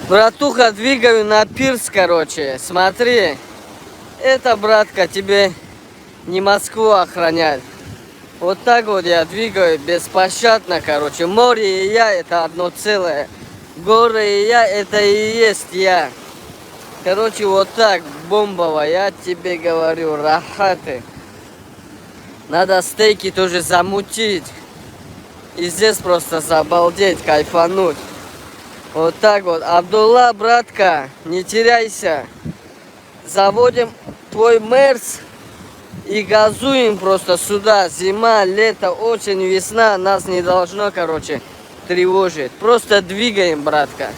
Братуха, двигаю на пирс, короче. Смотри. Это, братка, тебе не Москву охранять. Вот так вот я двигаю беспощадно, короче. Море и я это одно целое. Горы и я это и есть я. Короче, вот так, бомбово, я тебе говорю, рахаты. Надо стейки тоже замутить. И здесь просто забалдеть, кайфануть. Вот так вот. Абдулла, братка, не теряйся. Заводим твой Мерс и газуем просто сюда. Зима, лето, осень, весна нас не должно, короче, тревожить. Просто двигаем, братка.